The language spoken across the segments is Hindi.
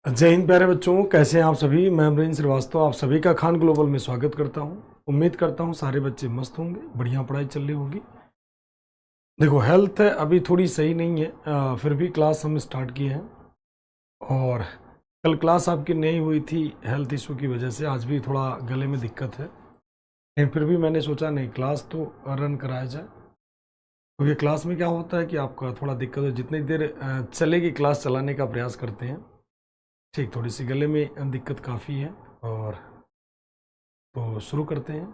जय हिंद प्यारे बच्चों, कैसे हैं आप सभी। मैं अमरीन श्रीवास्तव आप सभी का खान ग्लोबल में स्वागत करता हूं। उम्मीद करता हूं सारे बच्चे मस्त होंगे, बढ़िया पढ़ाई चल रही होगी। देखो, हेल्थ अभी थोड़ी सही नहीं है, फिर भी क्लास हम स्टार्ट किए हैं। और कल क्लास आपकी नहीं हुई थी हेल्थ इशू की वजह से, आज भी थोड़ा गले में दिक्कत है, लेकिन फिर भी मैंने सोचा नहीं, क्लास तो रन कराया जाए। क्योंकि क्लास में क्या होता है कि आपका थोड़ा दिक्कत हो, जितनी देर चलेगी क्लास चलाने का प्रयास करते हैं। ठीक, थोड़ी सी गले में दिक्कत काफ़ी है। और तो शुरू करते हैं,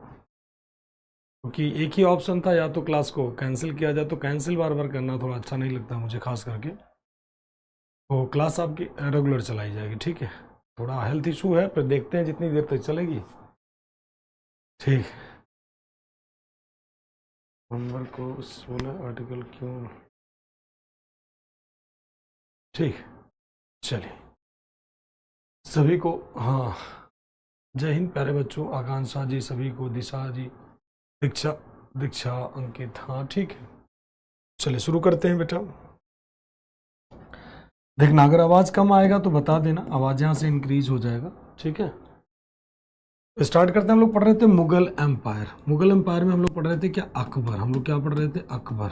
क्योंकि एक ही ऑप्शन था, या तो क्लास को कैंसिल किया जाए, तो कैंसिल बार बार करना थोड़ा अच्छा नहीं लगता मुझे खास करके। तो क्लास आपकी रेगुलर चलाई जाएगी, ठीक है। थोड़ा हेल्थ इशू है, फिर देखते हैं जितनी देर तक चलेगी। ठीक, नंबर को 16 आर्टिकल क्यों। ठीक, चलिए सभी को, हाँ, जय हिंद प्यारे बच्चों, आकांक्षा जी सभी को, दिशा जी, दीक्षा दीक्षा अंकित, हाँ ठीक है। चलिए शुरू करते हैं बेटा। देखना, अगर आवाज कम आएगा तो बता देना, आवाज यहां से इंक्रीज हो जाएगा, ठीक है। स्टार्ट करते हैं। हम लोग पढ़ रहे थे मुगल एम्पायर। मुगल एम्पायर में हम लोग पढ़ रहे थे क्या, अकबर। हम लोग क्या पढ़ रहे थे, अकबर।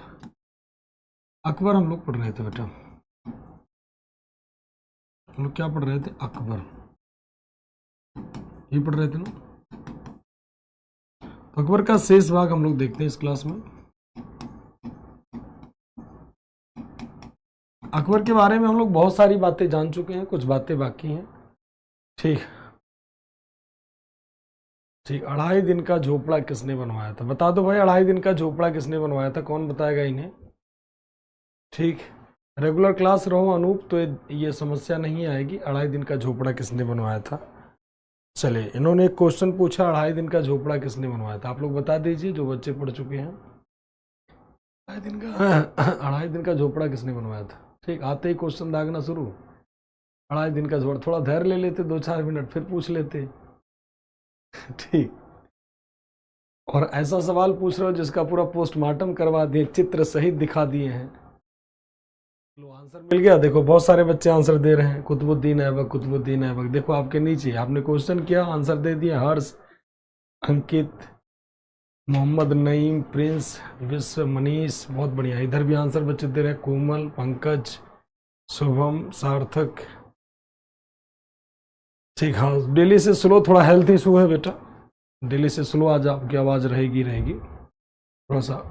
अकबर हम लोग पढ़ रहे थे बेटा। हम लोग क्या पढ़ रहे थे, अकबर, ये पढ़ रहे थे ना। तो अकबर का शेष भाग हम लोग देखते हैं इस क्लास में। अकबर के बारे में हम लोग बहुत सारी बातें जान चुके हैं, कुछ बातें बाकी हैं, ठीक। ठीक, 2.5 दिन का झोपड़ा किसने बनवाया था, बता दो भाई, 2.5 दिन का झोपड़ा किसने बनवाया था, कौन बताएगा इन्हें। ठीक, रेगुलर क्लास रहो अनूप, तो ये समस्या नहीं आएगी। 2.5 दिन का झोपड़ा किसने बनवाया था। चले, इन्होंने एक क्वेश्चन पूछा, 2.5 दिन का झोपड़ा किसने बनवाया था, आप लोग बता दीजिए जो बच्चे पढ़ चुके हैं। 2.5 दिन का झोपड़ा किसने बनवाया था। ठीक, आते ही क्वेश्चन दागना शुरू। 2.5 दिन का झोपड़ा, थोड़ा धैर्य ले लेते, 2-4 मिनट फिर पूछ लेते। ठीक, और ऐसा सवाल पूछ रहे हो जिसका पूरा पोस्टमार्टम करवा दिए, चित्र सहित दिखा दिए हैं। लो, आंसर मिल गया। देखो बहुत सारे बच्चे आंसर दे रहे हैं, कुतुबुद्दीन ऐबक, कुतुबुद्दीन ऐबक। देखो आपके नीचे, आपने क्वेश्चन किया, आंसर दे दिया, हर्ष, अंकित, मोहम्मद नईम, प्रिंस, विश्व, मनीष, बहुत बढ़िया। इधर भी आंसर बच्चे दे रहे हैं, कोमल, पंकज, शुभम, सार्थक। ठीक, हाँ, डेली से स्लो, थोड़ा हेल्थ इशू है बेटा, डेली से स्लो आज आपकी आवाज रहेगी थोड़ा सा।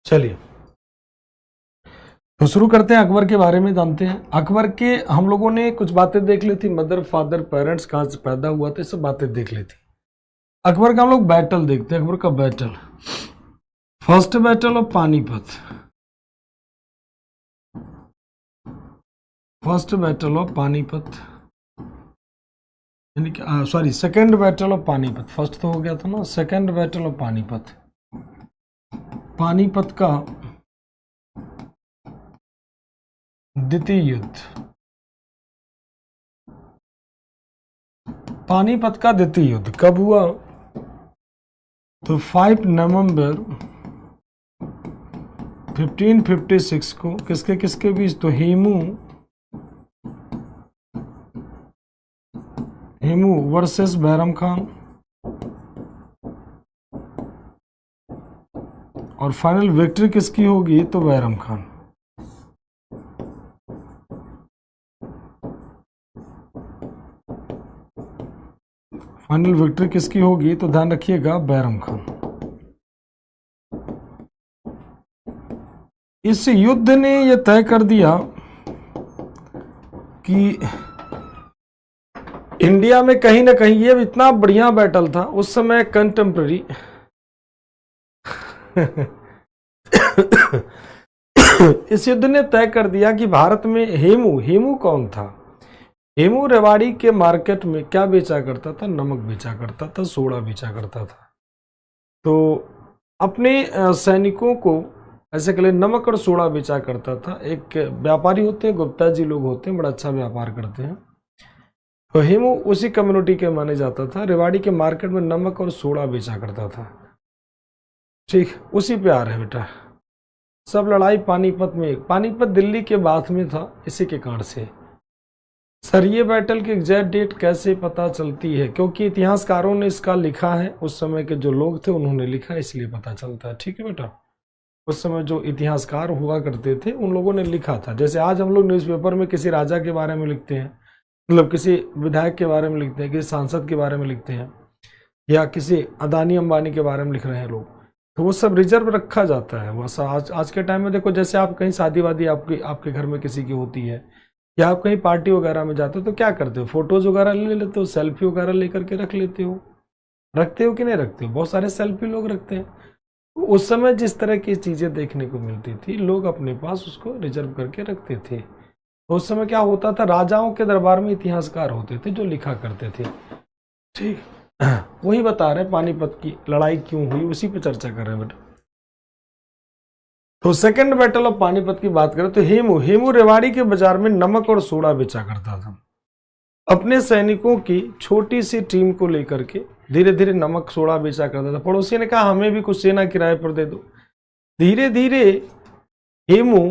चलिए तो शुरू करते हैं, अकबर के बारे में जानते हैं। अकबर के हम लोगों ने कुछ बातें देख ली थी, मदर फादर पेरेंट्स कहाँ से पैदा हुआ था, सब बातें देख ली थी। अकबर का हम लोग बैटल देखते हैं, अकबर का battle, first battle of Panipat. First battle of Panipat, यानी कि sorry, second battle of Panipat. First तो हो गया था ना, second battle of Panipat. Panipat का द्वितीय युद्ध, पानीपत का द्वितीय युद्ध कब हुआ, तो 5 नवंबर 1556 को। किसके किसके बीच, तो हेमू वर्सेस बैरम खान, और फाइनल विक्ट्री किसकी होगी, तो बैरम खान। फाइनल विक्ट्री किसकी होगी, तो ध्यान रखिएगा, बैरम खान। इस युद्ध ने यह तय कर दिया कि इंडिया में कहीं ना कहीं, ये इतना बढ़िया बैटल था उस समय, कंटेम्प्रेरी इस युद्ध ने तय कर दिया कि भारत में हेमू कौन था। हेमू रेवाड़ी के मार्केट में क्या बेचा करता था, नमक बेचा करता था, सोडा बेचा करता था। तो अपने सैनिकों को ऐसे के लिए नमक और सोडा बेचा करता था। एक व्यापारी होते हैं, गुप्ता जी लोग होते हैं, बड़ा अच्छा व्यापार करते हैं। तो हेमू उसी कम्युनिटी के माने जाता था, रेवाड़ी के मार्केट में नमक और सोडा बेचा करता था। ठीक, उसी पे आ रहे हैं बेटा। सब लड़ाई पानीपत में, पानीपत दिल्ली के बाद में था, इसी के कारण से। सर ये बैटल की एग्जैक्ट डेट कैसे पता चलती है? क्योंकि इतिहासकारों ने इसका लिखा है, उस समय के जो लोग थे उन्होंने लिखा, इसलिए पता चलता है। ठीक है बेटा, उस समय जो इतिहासकार हुआ करते थे उन लोगों ने लिखा था। जैसे आज हम लोग न्यूज़पेपर में किसी राजा के बारे में लिखते हैं, मतलब किसी विधायक के बारे में लिखते हैं, किसी सांसद के बारे में लिखते हैं, या किसी अदानी अंबानी के बारे में लिख रहे हैं लोग, तो वो सब रिजर्व रखा जाता है। वो आज के टाइम में देखो, जैसे आप कहीं शादी वादी आपके घर में किसी की होती है, या आप कहीं पार्टी वगैरह में जाते हो, तो क्या करते हो, फोटोज वगैरह ले लेते हो, सेल्फी वगैरह लेकर के रख लेते हो। रखते हो कि नहीं रखते हो? बहुत सारे सेल्फी लोग रखते हैं। तो उस समय जिस तरह की चीज़ें देखने को मिलती थी, लोग अपने पास उसको रिजर्व करके रखते थे। तो उस समय क्या होता था, राजाओं के दरबार में इतिहासकार होते थे जो लिखा करते थे। ठीक, वही बता रहे हैं पानीपत की लड़ाई क्यों हुई, उसी पे चर्चा कर रहे हैं बेटा। तो सेकंड बैटल ऑफ पानीपत की बात करें तो हेमू रेवाड़ी के बाजार में नमक और सोडा बेचा करता था। अपने सैनिकों की छोटी सी टीम को लेकर के धीरे धीरे नमक सोडा बेचा करता था। पड़ोसी ने कहा हमें भी कुछ सेना किराए पर दे दो। धीरे धीरे हेमू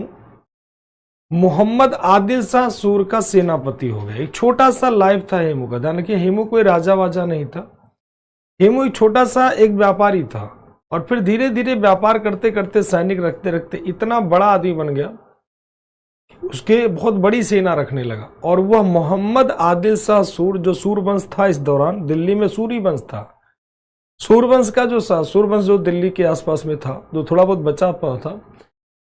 मोहम्मद आदिल शाह सूर का सेनापति हो गया। एक छोटा सा लाइफ था हेमू का, ध्यान रखिए, हेमू कोई राजा वाजा नहीं था। हेमू एक छोटा सा एक व्यापारी था, और फिर धीरे धीरे व्यापार करते करते, सैनिक रखते रखते इतना बड़ा आदमी बन गया, उसके बहुत बड़ी सेना रखने लगा। और वह मोहम्मद आदिल शाह सूर, जो सूरवंश था इस दौरान दिल्ली में, सूरी वंश था, सूरवंश का जो सूरवंश जो दिल्ली के आसपास में था, जो थोड़ा बहुत बचा हुआ था,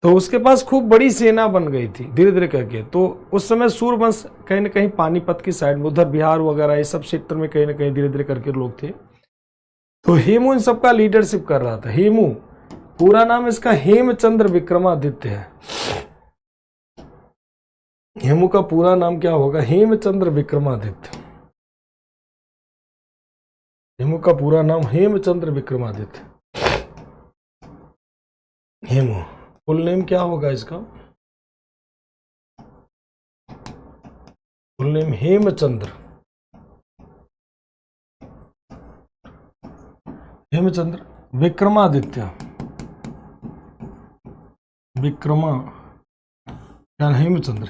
तो उसके पास खूब बड़ी सेना बन गई थी धीरे धीरे करके। तो उस समय सूरवंश कहीं ना कहीं पानीपत की साइड में, उधर बिहार वगैरह ये सब क्षेत्र में कहीं ना कहीं धीरे धीरे करके लोग थे। तो हेमू इन सबका लीडरशिप कर रहा था। हेमू पूरा नाम इसका हेमचंद्र विक्रमादित्य है। हेमू का पूरा नाम क्या होगा? हेमचंद्र विक्रमादित्य। हेमू का पूरा नाम हेमचंद्र विक्रमादित्य। हेमू फुल नेम क्या होगा इसका? Full name Hemchandra Vikramaditya.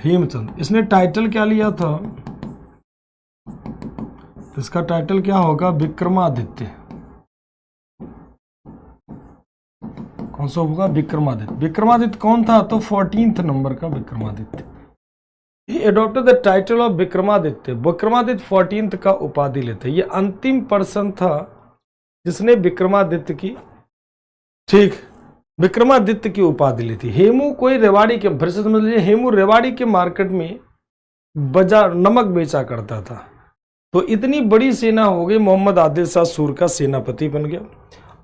हेमचंद्र। इसने टाइटल क्या लिया था? इसका टाइटल क्या होगा? विक्रमादित्य। कौन सा होगा? विक्रमादित्य। विक्रमादित्य कौन था? तो 14th नंबर का Vikramaditya. He adopted the title of Vikramaditya. Vikramaditya 14th का उपाधि लेते। ये अंतिम पर्सन था जिसने विक्रमादित्य की, ठीक, विक्रमादित्य की उपाधि ली थी। हेमू कोई रेवाड़ी के, फिर से समझ लीजिए, हेमू रेवाड़ी के मार्केट में बाजार नमक बेचा करता था। तो इतनी बड़ी सेना हो गई, मोहम्मद आदिल शाह सूर का सेनापति बन गया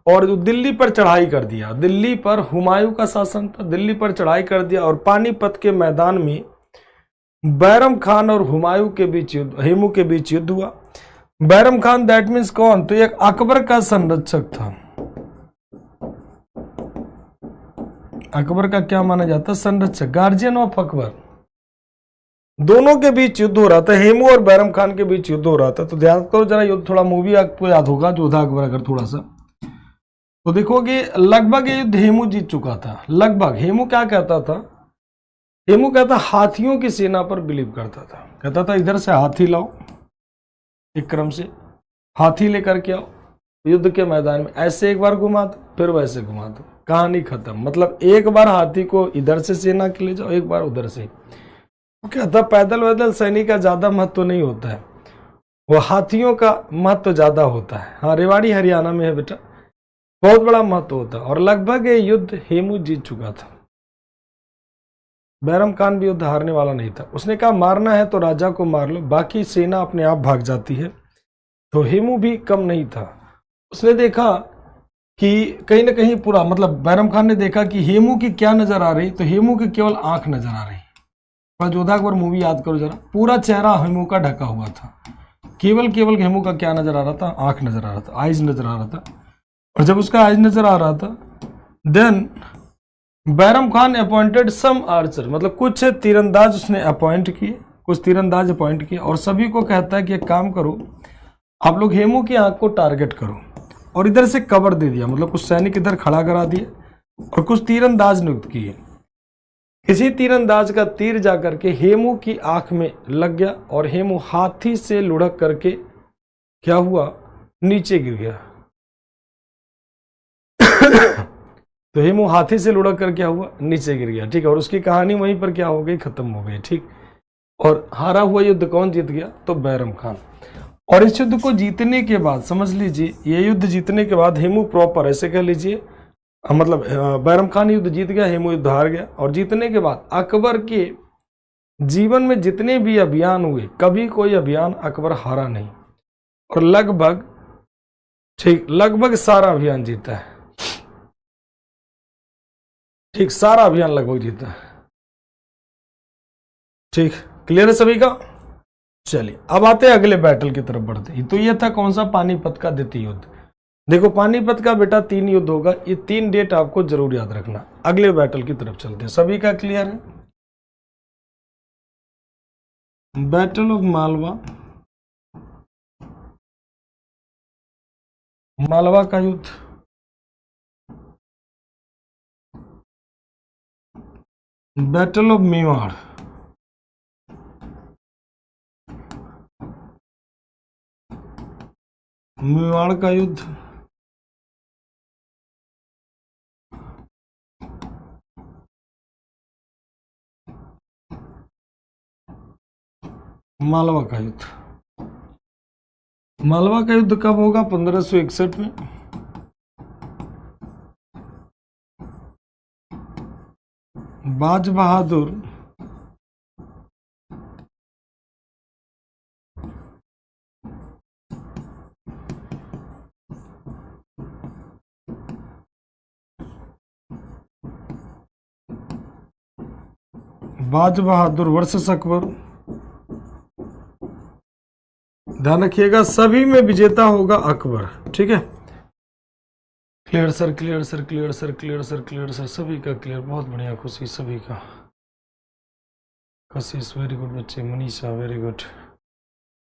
और दिल्ली पर चढ़ाई कर दिया। दिल्ली पर हुमायूं का शासन था, दिल्ली पर चढ़ाई कर दिया और पानीपत के मैदान में बैरम खान और हुमायूं के बीच युद्ध, हेमू के बीच युद्ध हुआ। बैरम खान दैट मीन्स कौन? तो एक अकबर का संरक्षक था। अकबर का क्या माना जाता? संरक्षक, गार्जियन ऑफ अकबर। दोनों के बीच युद्ध हो रहा था, हेमू और बैरम खान के बीच युद्ध हो रहा था। तो ध्यान करो जरा, युद्ध थोड़ा मूवी आपको याद होगा, जोधा अकबर, अगर थोड़ा सा तो देखोगे लगभग ये युद्ध हेमू जीत चुका था। लगभग हेमू क्या कहता था? हेमू कहता हाथियों की सेना पर बिलीव करता था। कहता था इधर से हाथी लाओ, एक क्रम से हाथी लेकर के आओ युद्ध के मैदान में, ऐसे एक बार घुमा दो, फिर वैसे घुमा दो, कहानी खत्म। मतलब एक बार हाथी को इधर से सेना के ले जाओ, एक बार उधर से। वो कहता पैदल वैदल सैनिक का ज्यादा महत्व नहीं होता है, वो हाथियों का महत्व ज्यादा होता है। हाँ, रेवाड़ी हरियाणा में है बेटा, बहुत बड़ा महत्व होता है। और लगभग ये युद्ध हेमू जीत चुका था। बैरम खान भी युद्ध हारने वाला नहीं था। उसने कहा मारना है तो राजा को मार लो, बाकी सेना अपने आप भाग जाती है। तो हेमू भी कम नहीं था। उसने देखा कि कहीं ना कहीं पूरा, मतलब बैरम खान ने देखा कि हेमू की क्या नजर आ रही, तो हेमू की केवल आंख नजर आ रही। पर जोधा अकबर मूवी याद करो जरा, पूरा चेहरा हेमू का ढका हुआ था, केवल हेमू का क्या नजर आ रहा था? आंख नजर आ रहा था, आइज नजर आ रहा था। और जब उसका आइज नजर आ रहा था, देन बैरम खान अपॉइंटेड सम आर्चर, मतलब कुछ तीरंदाज उसने अपॉइंट किए, कुछ तीरंदाज अपॉइंट किए, और सभी को कहता है कि एक काम करो, आप लोग हेमू की आंख को टारगेट करो, और इधर से कवर दे दिया, मतलब कुछ सैनिक इधर खड़ा करा दिए और कुछ तीरंदाज नियुक्त किए। किसी तीरंदाज का तीर जाकर के हेमू की आंख में लग गया और हेमू हाथी से लुढ़क करके क्या हुआ, नीचे गिर गया। तो हेमू हाथी से लुढ़क कर क्या हुआ, नीचे गिर गया। ठीक है, और उसकी कहानी वहीं पर क्या हो गई, खत्म हो गई। ठीक, और हारा हुआ युद्ध कौन जीत गया, तो बैरम खान। और इस युद्ध को जीतने के बाद समझ लीजिए, ये युद्ध जीतने के बाद हेमू प्रॉपर, ऐसे कह लीजिए, मतलब बैरम खान युद्ध जीत गया, हेमू युद्ध हार गया। और जीतने के बाद अकबर के जीवन में जितने भी अभियान हुए, कभी कोई अभियान अकबर हारा नहीं, और लगभग, ठीक, लगभग सारा अभियान जीता है। ठीक, सारा अभियान लगभग जीता है। ठीक, क्लियर है सभी का। चलिए अब आते हैं अगले बैटल की तरफ बढ़ते हैं। तो ये था कौन सा, पानीपत का द्वितीय युद्ध। देखो पानीपत का बेटा 3 युद्ध होगा, ये 3 डेट आपको जरूर याद रखना। अगले बैटल की तरफ चलते हैं। सभी का क्लियर है। बैटल ऑफ मालवा, मालवा का युद्ध, बैटल ऑफ मेवाड़, मेवाड़ का युद्ध, मालवा का युद्ध। मालवा का युद्ध कब होगा, 1561 में। बाज बहादुर बाज बहादुर वर्सेस अकबर। ध्यान रखिएगा, सभी में विजेता होगा अकबर। ठीक है, clear sir, clear sir, clear sir, clear sir, clear sir, सभी का क्लियर, बहुत बढ़िया, खुशी सभी का। कशिश वेरी गुड बच्चे, मनीषा वेरी गुड।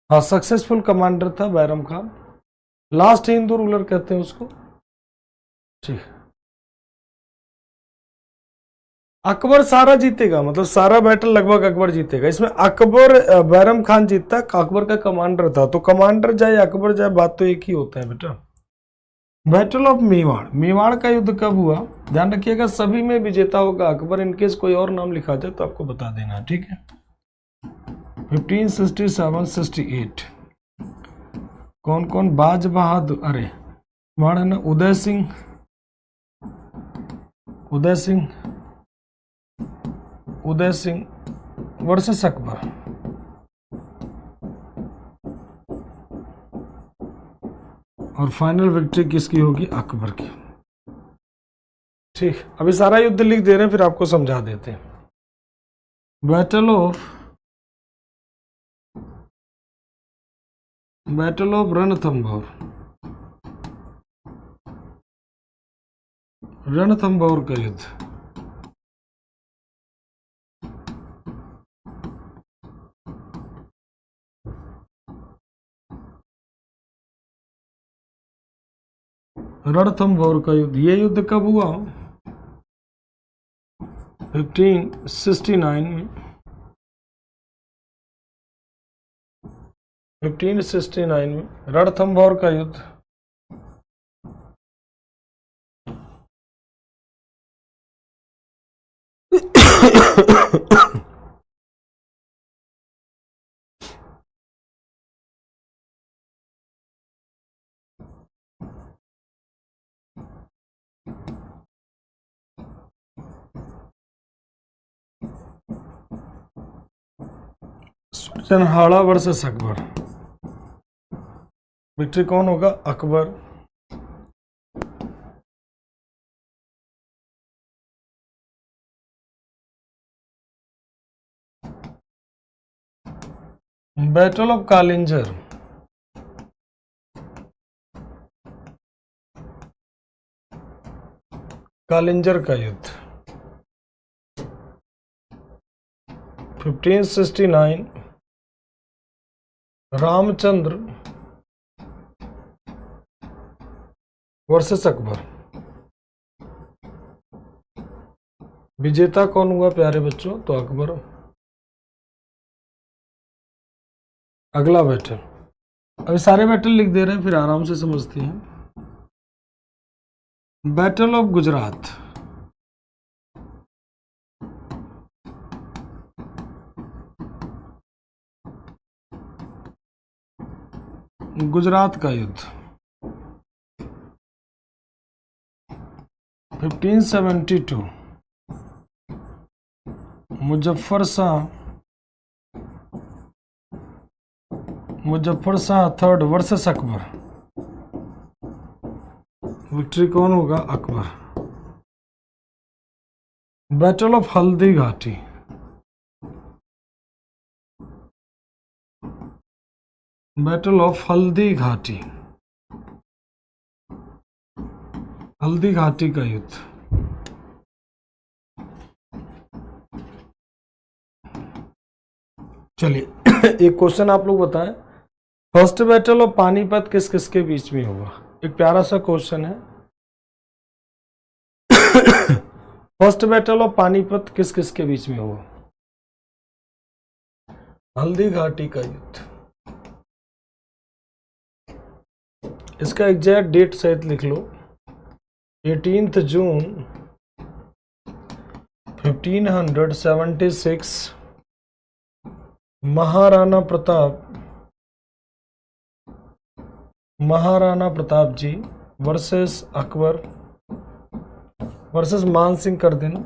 हाँ, सक्सेसफुल कमांडर था बैरम खान, लास्ट हिंदू रूलर कहते हैं उसको। ठीक, अकबर सारा जीतेगा, मतलब सारा बैटल लगभग अकबर जीतेगा। इसमें अकबर, बैरम खान जीतता, अकबर का कमांडर था। तो कमांडर जाए अकबर जाए, बात तो एक ही होता है बेटा। बैटल ऑफ मेवाड़, मेवाड़ का युद्ध कब हुआ, ध्यान रखिएगा, सभी में विजेता होगा अकबर। इनकेस कोई और नाम लिखा जाए तो आपको बता देना। ठीक है, 1567-68। कौन कौन, बाज बहादुर, अरे मेवाड़ है ना, उदय सिंह, उदय सिंह, उदय सिंह वर्सेस अकबर। और फाइनल विक्ट्री किसकी होगी, अकबर की। ठीक, अभी सारा युद्ध लिख दे रहे हैं, फिर आपको समझा देते हैं। बैटल ऑफ रणथंभौर, रणथंभौर का युद्ध। रणथंभौर का युद्ध, ये युद्ध कब हुआ, 1569 में। 1569 में रणथंभौर का युद्ध। जनहाड़ा वर्सेस अकबर, विक्ट्री कौन होगा, अकबर। बैटल ऑफ कालिंजर, कालिंजर का युद्ध। 1569 रामचंद्र वर्सेस अकबर। विजेता कौन हुआ प्यारे बच्चों? तो अकबर। अगला बैटल, अभी सारे बैटल लिख दे रहे हैं, फिर आराम से समझते हैं। बैटल ऑफ गुजरात, गुजरात का युद्ध 1572, Muzaffar Shah third versus Akbar. Victory कौन होगा? Akbar. Battle of Haldi Ghati, battle of Haldi Ghati, Haldi Ghati का युद्ध चलिए एक क्वेश्चन आप लोग बताएं, फर्स्ट बैटल ऑफ पानीपत किस किस के बीच में हुआ? एक प्यारा सा क्वेश्चन है। फर्स्ट बैटल ऑफ पानीपत किस किस के बीच में हुआ? हल्दी घाटी का युद्ध। इसका एग्जैक्ट डेट सहित लिख लो, 18 जून 1576, महाराणा प्रताप जी वर्सेस अकबर वर्सेस मान सिंह कर देना,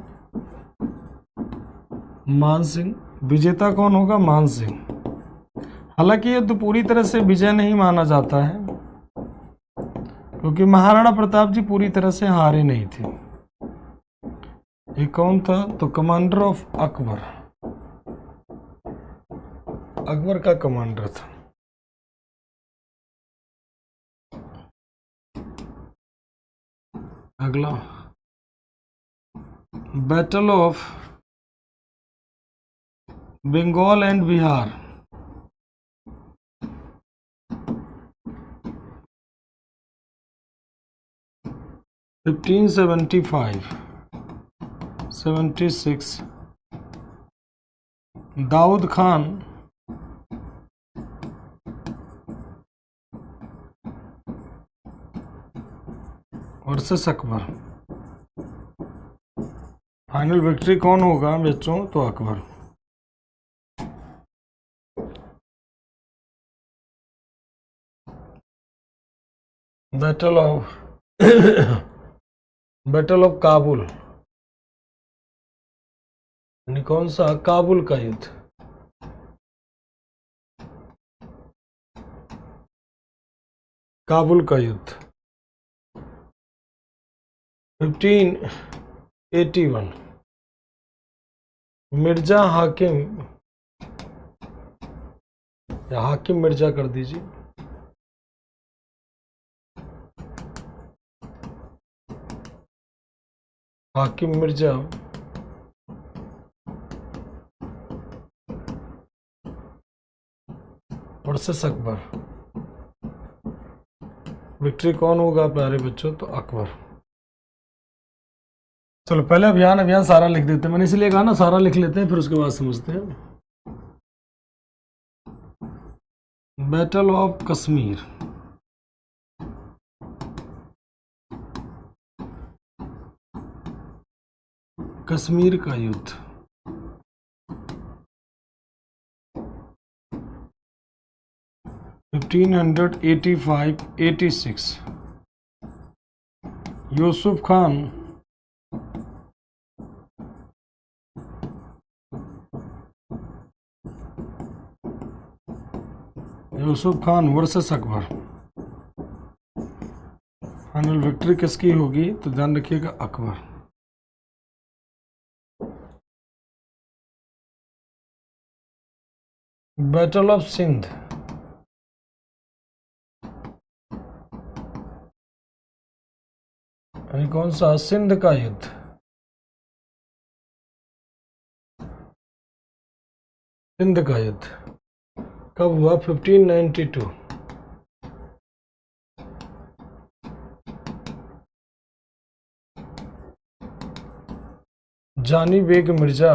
मान सिंह। विजेता कौन होगा? मान सिंह। हालांकि ये तो पूरी तरह से विजय नहीं माना जाता है, क्योंकि महाराणा प्रताप जी पूरी तरह से हारे नहीं थे। ये कौन था? तो कमांडर ऑफ अकबर, अकबर का कमांडर था। अगला, battle of Bengal and Bihar, fifteen 76, Daud Khan versus Akbar. Final victory कौन होगा बच्चों? तो Akbar. Battle of battle of Kabul, यानी कौन सा? काबुल का युद्ध। काबुल का युद्ध 1581, मिर्जा हाकिम या हाकिम मिर्जा कर दीजिए, हाकिम मिर्जा वर्सेस अकबर। विक्ट्री कौन होगा प्यारे बच्चों? तो अकबर। चलो पहले अभियान सारा लिख देते हैं, मैंने इसलिए कहा ना सारा लिख लेते हैं, फिर उसके बाद समझते हैं। बैटल ऑफ कश्मीर, कश्मीर का युद्ध 1585-86, Yusuf Khan versus Akbar. Final victory किसकी होगी? तो ध्यान रखिएगा अकबर। बैटल ऑफ सिंध, यानी कौन सा? सिंध का युद्ध। सिंध का युद्ध कब हुआ? 1592। जानी बेग मिर्जा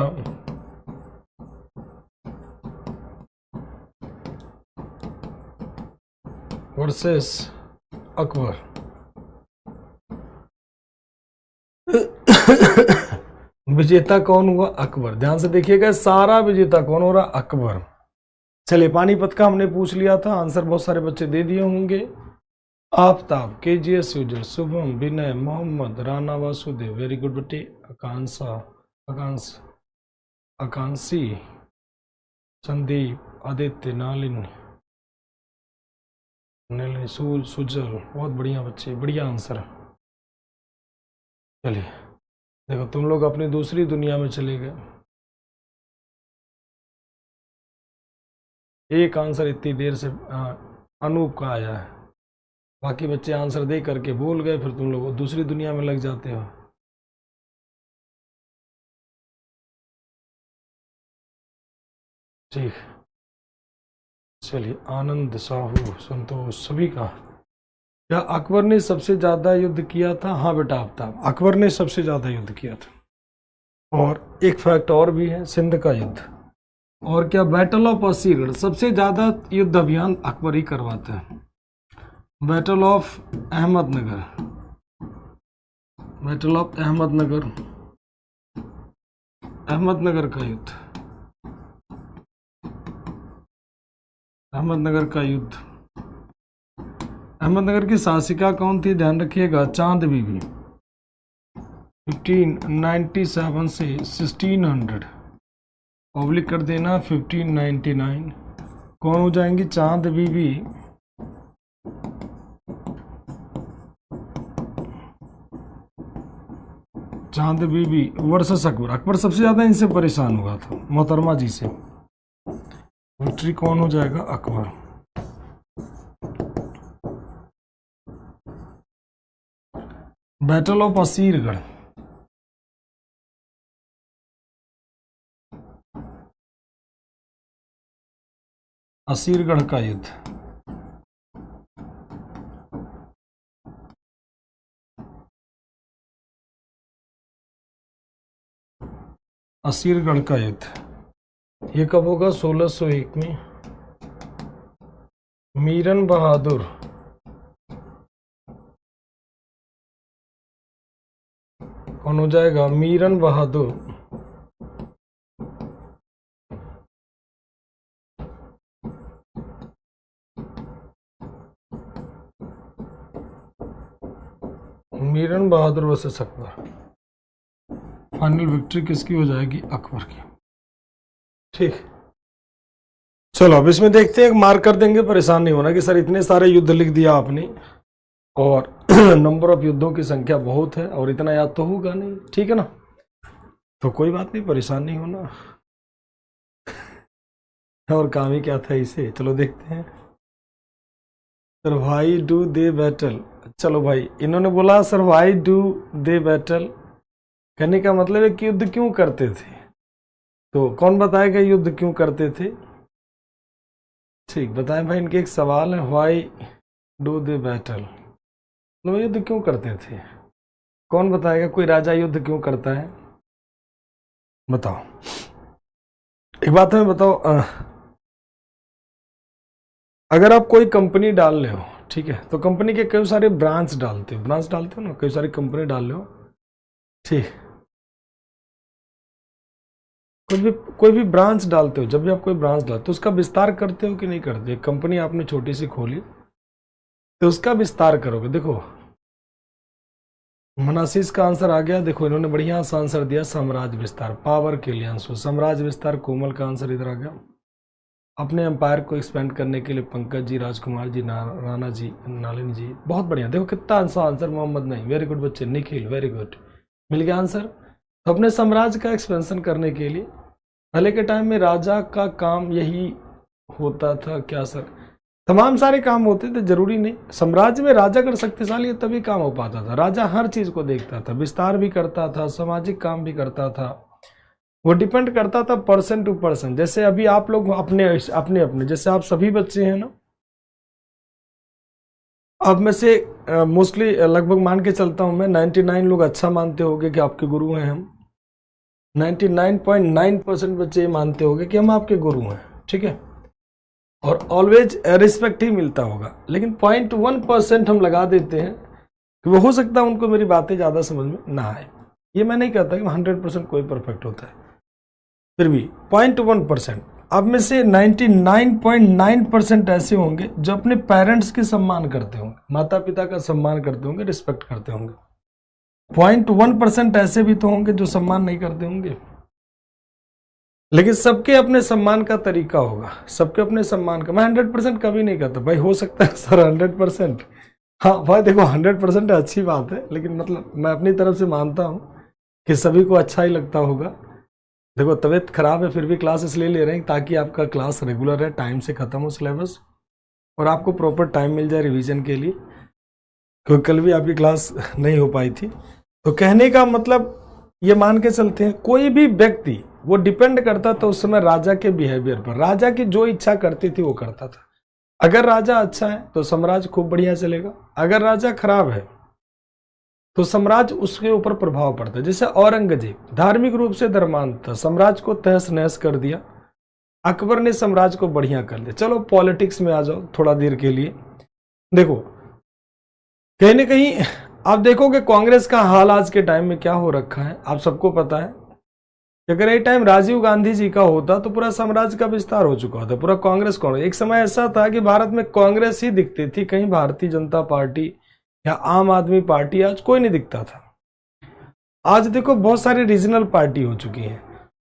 वर्सेस अकबर। विजेता कौन हुआ? अकबर। ध्यान से देखिएगा, सारा विजेता कौन हो रहा? अकबर। चलिए, पानीपत का हमने पूछ लिया था, आंसर बहुत सारे बच्चे दे दिए होंगे। आफ्ताब, केजीएस यूजर, शुभम, विनय, मोहम्मद, राणा वासुदेव, वेरी गुड बेटे। आकांक्षा, आकांक्षी, संदीप, आदित्य, नलिनी, सुजल, बहुत बढ़िया बच्चे, बढ़िया आंसर। चलिए देखो, तुम लोग अपनी दूसरी दुनिया में चले गए। एक आंसर इतनी देर से अनूप का आया है, बाकी बच्चे आंसर दे करके भूल गए, फिर तुम लोग दूसरी दुनिया में लग जाते हो। ठीक, चलिए, आनंद, साहू, संतोष, सभी का। क्या अकबर ने सबसे ज्यादा युद्ध किया था? हाँ बेटा आफ्ताब, अकबर ने सबसे ज्यादा युद्ध किया था। और एक फैक्ट और भी है, सिंध का युद्ध। और क्या, बैटल ऑफ असीगढ़, सबसे ज्यादा युद्ध अभियान अकबर ही करवाता है। Battle of Ahmednagar, battle of Ahmednagar, Ahmednagar का युद्ध, अहमदनगर का युद्ध। अहमदनगर की शासिका कौन थी? ध्यान रखिएगा, चांद बीबी। 1597 से 1600, पब्लिक कर देना 1599। कौन हो जाएंगी? चांद बीबी, चांद बीबी वर्सेस अकबर। अकबर सबसे ज्यादा इनसे परेशान हुआ था, मोहतरमा जी से। विक्ट्री कौन हो जाएगा? अकबर। बैटल ऑफ असीरगढ़, असीरगढ़ का युद्ध, असीरगढ़ का युद्ध। ये कब होगा? 1601 में। मीरन बहादुर, कौन हो जाएगा? मीरन बहादुर। मीरन बहादुर वर्सेस अकबर। फाइनल विक्ट्री किसकी हो जाएगी? अकबर की। ठीक, चलो अब इसमें देखते हैं, मार्क कर देंगे, परेशान नहीं होना कि सर इतने सारे युद्ध लिख दिया आपने और नंबर ऑफ युद्धों की संख्या बहुत है और इतना याद तो होगा नहीं। ठीक है ना, तो कोई बात नहीं, परेशान नहीं होना। और काम ही क्या था इसे। चलो देखते हैं। Sir why do they battle, चलो भाई, इन्होंने बोला sir why do they battle, कहने का मतलब है कि युद्ध क्यों करते थे। तो कौन बताएगा युद्ध क्यों करते थे? ठीक, बताएं भाई, इनके एक सवाल है, व्हाई डू दे बैटल, मतलब युद्ध क्यों करते थे। कौन बताएगा? कोई राजा युद्ध क्यों करता है? बताओ, एक बात हमें बताओ, अगर आप कोई कंपनी डाल रहे हो, ठीक है, तो कंपनी के कई सारे ब्रांच डालते हो ना, कई सारी कंपनी डाल रहे हो, ठीक, कोई भी ब्रांच डालते हो, जब भी आप कोई ब्रांच डालते हो तो उसका विस्तार करते हो कि नहीं करते? कंपनी आपने छोटी सी खोली तो उसका विस्तार करोगे। देखो मनासिस का आंसर आ गया, देखो इन्होंने बढ़िया सा आंसर दिया, साम्राज्य विस्तार, पावर के लिए आंसर साम्राज्य विस्तार। कोमल का आंसर इधर आ गया, अपने एम्पायर को एक्सपेंड करने के लिए पंकज जी, राजकुमार जी, राणा जी, नालिनी जी, बहुत बढ़िया। देखो कितना आंसर, मोहम्मद नहीं, वेरी गुड बच्चे, निखिल वेरी गुड, मिल गया आंसर। तो अपने साम्राज्य का एक्सपेंशन करने के लिए पहले के टाइम में राजा का काम यही होता था। क्या सर? तमाम सारे काम होते थे, जरूरी नहीं। साम्राज्य में राजा अगर शक्तिशाली है तभी काम हो पाता था। राजा हर चीज को देखता था, विस्तार भी करता था, सामाजिक काम भी करता था। वो डिपेंड करता था पर्सन टू पर्सन। जैसे अभी आप लोग अपने अपने अपने जैसे आप सभी बच्चे हैं ना, अब में से मोस्टली लगभग मान के चलता हूं मैं 99 लोग अच्छा मानते होंगे कि आपके गुरु हैं हम, 99.9% बच्चे ये मानते होंगे कि हम आपके गुरु हैं, ठीक है, और ऑलवेज रिस्पेक्ट ही मिलता होगा। लेकिन 0.1% हम लगा देते हैं कि वो हो सकता है उनको मेरी बातें ज़्यादा समझ में ना आए। ये मैं नहीं कहता कि 100% कोई परफेक्ट होता है, फिर भी 0.1%। अब में से 99.9% ऐसे होंगे जो अपने पेरेंट्स के सम्मान करते होंगे, माता पिता का सम्मान करते होंगे, रिस्पेक्ट करते होंगे। 0.1% ऐसे भी तो होंगे जो सम्मान नहीं करते होंगे। लेकिन सबके अपने सम्मान का तरीका होगा, सबके अपने सम्मान का। मैं 100% कभी नहीं कहता भाई, हो सकता है सर 100%, हाँ भाई देखो 100% अच्छी बात है, लेकिन मतलब मैं अपनी तरफ से मानता हूँ कि सभी को अच्छा ही लगता होगा। देखो तबीयत खराब है फिर भी क्लास इसलिए ले रहे हैं ताकि आपका क्लास रेगुलर है, टाइम से ख़त्म हो सिलेबस, और आपको प्रॉपर टाइम मिल जाए रिवीजन के लिए, क्योंकि कल भी आपकी क्लास नहीं हो पाई थी। तो कहने का मतलब ये मान के चलते हैं, कोई भी व्यक्ति वो डिपेंड करता था उस समय राजा के बिहेवियर पर। राजा की जो इच्छा करती थी वो करता था। अगर राजा अच्छा है तो साम्राज्य खूब बढ़िया चलेगा, अगर राजा खराब है तो साम्राज्य उसके ऊपर प्रभाव पड़ता है। जैसे औरंगजेब धार्मिक रूप से धर्मांध था, साम्राज्य को तहस नहस कर दिया। अकबर ने साम्राज्य को बढ़िया कर दिया। चलो पॉलिटिक्स में आ जाओ थोड़ा देर के लिए। देखो कहीं ना कहीं आप देखोगे कांग्रेस का हाल आज के टाइम में क्या हो रखा है, आप सबको पता है। अगर ये टाइम राजीव गांधी जी का होता तो पूरा साम्राज्य का विस्तार हो चुका होता, पूरा कांग्रेस। एक समय ऐसा था कि भारत में कांग्रेस ही दिखती थी, कहीं भारतीय जनता पार्टी या आम आदमी पार्टी आज कोई नहीं दिखता था। आज देखो बहुत सारी रीजनल पार्टी हो चुकी है,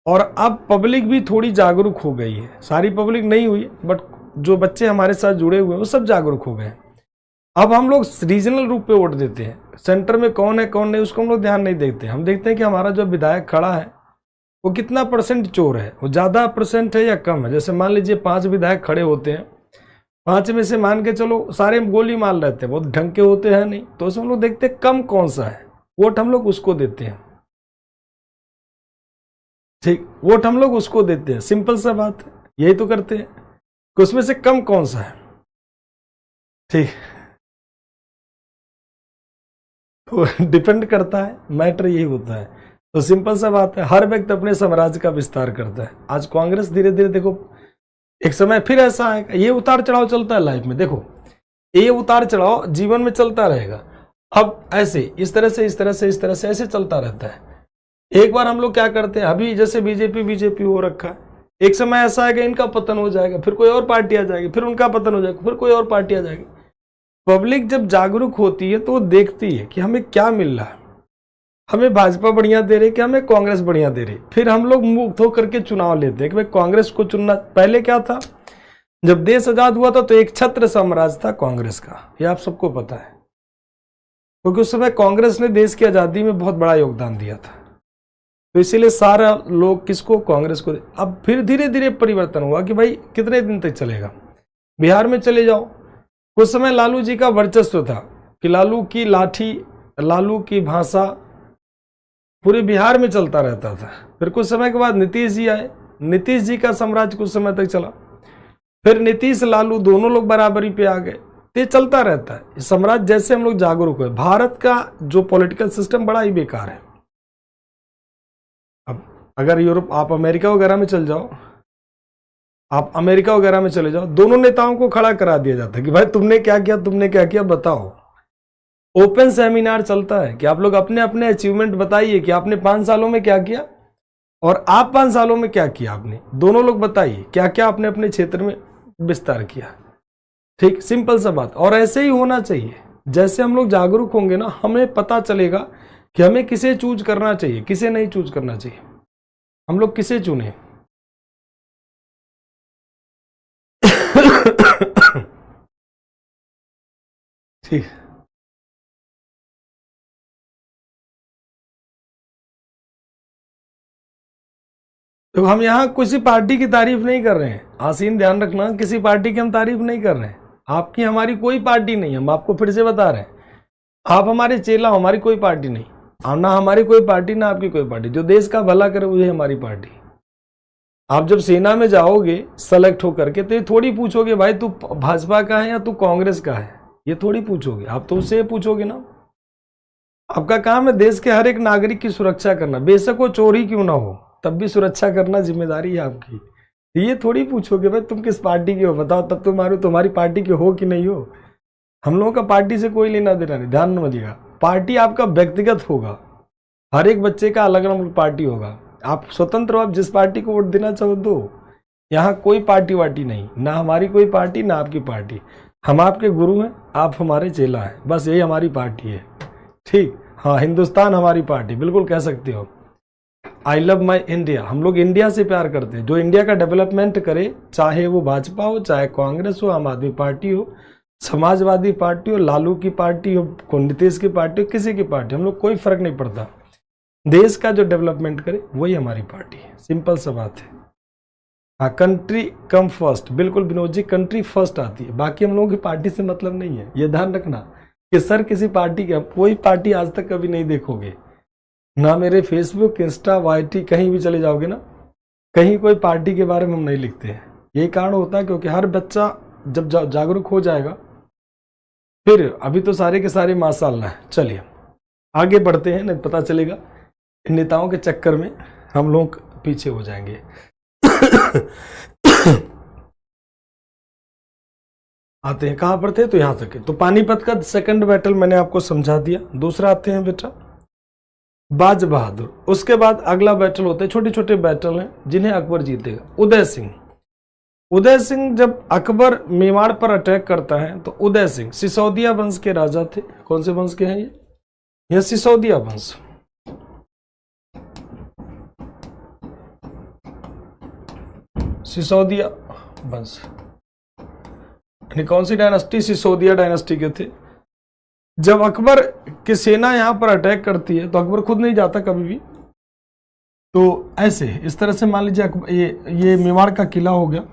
और अब पब्लिक भी थोड़ी जागरूक हो गई है। सारी पब्लिक नहीं हुई, बट जो बच्चे हमारे साथ जुड़े हुए हैं वो सब जागरूक हो गए। अब हम लोग रीजनल रूप पे वोट देते हैं, सेंटर में कौन है कौन नहीं उसको हम लोग ध्यान नहीं देते। हम देखते हैं कि हमारा जो विधायक खड़ा है वो कितना परसेंट चोर है, वो ज्यादा परसेंट है या कम है। जैसे मान लीजिए 5 विधायक खड़े होते हैं, 5 में से मान के चलो सारे गोली मार लेते हैं, बहुत ढंग के होते हैं नहीं, तो उसमें हम लोग देखते हैं कम कौन सा है, वोट हम लोग उसको देते हैं। ठीक, वोट हम लोग उसको देते हैं, सिंपल सा बात है, यही तो करते हैं कि उसमें से कम कौन सा है। ठीक, तो डिपेंड करता है, मैटर यही होता है। तो सिंपल सा बात है, हर व्यक्ति अपने साम्राज्य का विस्तार करता है। आज कांग्रेस धीरे धीरे देखो, एक समय फिर ऐसा आएगा, ये उतार चढ़ाव चलता है लाइफ में। देखो ये उतार चढ़ाव जीवन में चलता रहेगा। अब ऐसे इस तरह से इस तरह से इस तरह से ऐसे चलता रहता है। एक बार हम लोग क्या करते हैं, अभी जैसे बीजेपी हो रखा है, एक समय ऐसा आएगा इनका पतन हो जाएगा, फिर कोई और पार्टी आ जाएगी, फिर उनका पतन हो जाएगा, फिर कोई और पार्टी आ जाएगी। पब्लिक जब जागरूक होती है तो वो देखती है कि हमें क्या मिल रहा है, हमें भाजपा बढ़िया दे रही कि हमें कांग्रेस बढ़िया दे रही। फिर हम लोग मुक्त होकर के चुनाव लेते हैं कि भाई कांग्रेस को चुनना। पहले क्या था, जब देश आजाद हुआ था तो एक छत्र साम्राज्य था कांग्रेस का, ये आप सबको पता है, क्योंकि उस समय कांग्रेस ने देश की आजादी में बहुत बड़ा योगदान दिया था। तो इसीलिए सारा लोग किसको, कांग्रेस को। अब फिर धीरे धीरे परिवर्तन हुआ कि भाई कितने दिन तक चलेगा। बिहार में चले जाओ, उस समय लालू जी का वर्चस्व था कि लालू की लाठी, लालू की भाषा पूरे बिहार में चलता रहता था। फिर कुछ समय के बाद नीतीश जी आए, नीतीश जी का साम्राज्य कुछ समय तक चला, फिर नीतीश लालू दोनों लोग बराबरी पे आ गए। ये चलता रहता है साम्राज्य। जैसे हम लोग जागरूक हुए, भारत का जो पॉलिटिकल सिस्टम बड़ा ही बेकार है। अब अगर यूरोप, आप अमेरिका वगैरह में चल जाओ, आप अमेरिका वगैरह में चले जाओ, दोनों नेताओं को खड़ा करा दिया जाता है कि भाई तुमने क्या किया, तुमने क्या किया, बताओ। ओपन सेमिनार चलता है कि आप लोग अपने अपने अचीवमेंट बताइए कि आपने 5 सालों में क्या किया और आप 5 सालों में क्या किया आपने। दोनों लोग बताइए क्या क्या आपने अपने क्षेत्र में विस्तार किया। ठीक, सिंपल सा बात। और ऐसे ही होना चाहिए। जैसे हम लोग जागरूक होंगे ना, हमें पता चलेगा कि हमें किसे चूज करना चाहिए, किसे नहीं चूज करना चाहिए। हम लोग किसे चुने। ठीक, तो हम यहाँ किसी पार्टी की तारीफ नहीं कर रहे हैं, आसीन ध्यान रखना, किसी पार्टी की हम तारीफ नहीं कर रहे हैं। आपकी हमारी कोई पार्टी नहीं है, हम आपको फिर से बता रहे हैं। आप हमारे चेला, हमारी कोई पार्टी नहीं, ना हमारी कोई पार्टी ना आपकी कोई पार्टी। जो देश का भला करे वही हमारी पार्टी। आप जब सेना में जाओगे सेलेक्ट होकर के, तो ये थोड़ी पूछोगे भाई तू भाजपा का है या तू कांग्रेस का है, ये थोड़ी पूछोगे। आप तो उससे पूछोगे ना आपका काम है देश के हर एक नागरिक की सुरक्षा करना, बेशक वो चोरी क्यों ना हो, तब भी सुरक्षा करना जिम्मेदारी है आपकी। ये थोड़ी पूछोगे भाई तुम किस पार्टी के हो, बताओ तब तुम्हारी पार्टी के हो कि नहीं हो। हम लोगों का पार्टी से कोई लेना देना नहीं, ध्यान रखिएगा। पार्टी आपका व्यक्तिगत होगा, हर एक बच्चे का अलग अलग पार्टी होगा। आप स्वतंत्र हो, आप जिस पार्टी को वोट देना चाहो दो। यहाँ कोई पार्टी वार्टी नहीं, ना हमारी कोई पार्टी ना आपकी पार्टी। हम आपके गुरु हैं, आप हमारे चेला हैं, बस यही हमारी पार्टी है। ठीक, हाँ, हिंदुस्तान हमारी पार्टी, बिल्कुल कह सकते हो। आई लव माई इंडिया, हम लोग इंडिया से प्यार करते हैं। जो इंडिया का डेवलपमेंट करे, चाहे वो भाजपा हो, चाहे कांग्रेस हो, आम आदमी पार्टी हो, समाजवादी पार्टी हो, लालू की पार्टी हो, नीतीश की पार्टी हो, किसी की पार्टी, हम लोग कोई फर्क नहीं पड़ता। देश का जो डेवलपमेंट करे वही हमारी पार्टी है, सिंपल सा बात है। हाँ, कंट्री कम फर्स्ट, बिल्कुल विनोद जी, कंट्री फर्स्ट आती है, बाकी हम लोगों की पार्टी से मतलब नहीं है। ये ध्यान रखना कि सर किसी पार्टी का, कोई पार्टी आज तक कभी नहीं देखोगे ना। मेरे फेसबुक, इंस्टा, वाईटी कहीं भी चले जाओगे ना, कहीं कोई पार्टी के बारे में हम नहीं लिखते हैं। यही कारण होता है क्योंकि हर बच्चा जब जागरूक हो जाएगा, फिर अभी तो सारे के सारे माशाअल्लाह है। चलिए आगे बढ़ते हैं, नहीं पता चलेगा नेताओं के चक्कर में हम लोग पीछे हो जाएंगे। आते हैं कहां पर थे, तो यहां तक है। तो पानीपत का सेकंड बैटल मैंने आपको समझा दिया। दूसरा आते हैं बेटा बाज बहादुर। उसके बाद अगला बैटल होता है, छोटे छोटे बैटल हैं जिन्हें अकबर जीतेगा। उदय सिंह। उदय सिंह जब अकबर मेवाड़ पर अटैक करता है तो उदय सिंह सिसोदिया वंश के राजा थे। कौन से वंश के हैं ये सिसोदिया वंश। सिसोदिया वंश कौन सी डायनेस्टी, सिसोदिया डायनेस्टी के थे। जब अकबर की सेना यहां पर अटैक करती है तो अकबर खुद नहीं जाता कभी भी। तो ऐसे इस तरह से मान लीजिए ये मेवाड़ का किला हो गया।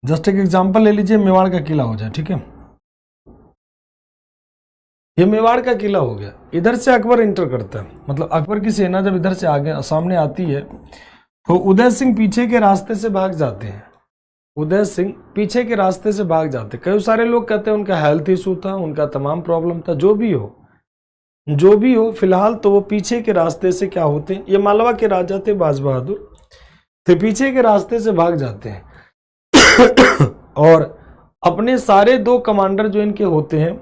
जस्ट एक एग्जांपल ले लीजिए, मेवाड़ का किला हो जाए, ठीक है। ये मेवाड़ का किला हो गया। इधर से अकबर इंटर करता है, मतलब अकबर की सेना जब इधर से आगे सामने आती है तो उदय सिंह पीछे के रास्ते से भाग जाते हैं। उदय सिंह पीछे के रास्ते से भाग जाते। कई सारे लोग कहते हैं उनका हेल्थ इशू था, उनका तमाम प्रॉब्लम था, जो भी हो फिलहाल तो वो पीछे के रास्ते से क्या होते हैं, ये मालवा के राजा थे बाज बहादुर, तो पीछे के रास्ते से भाग जाते हैं। और अपने सारे दो कमांडर जो इनके होते हैं,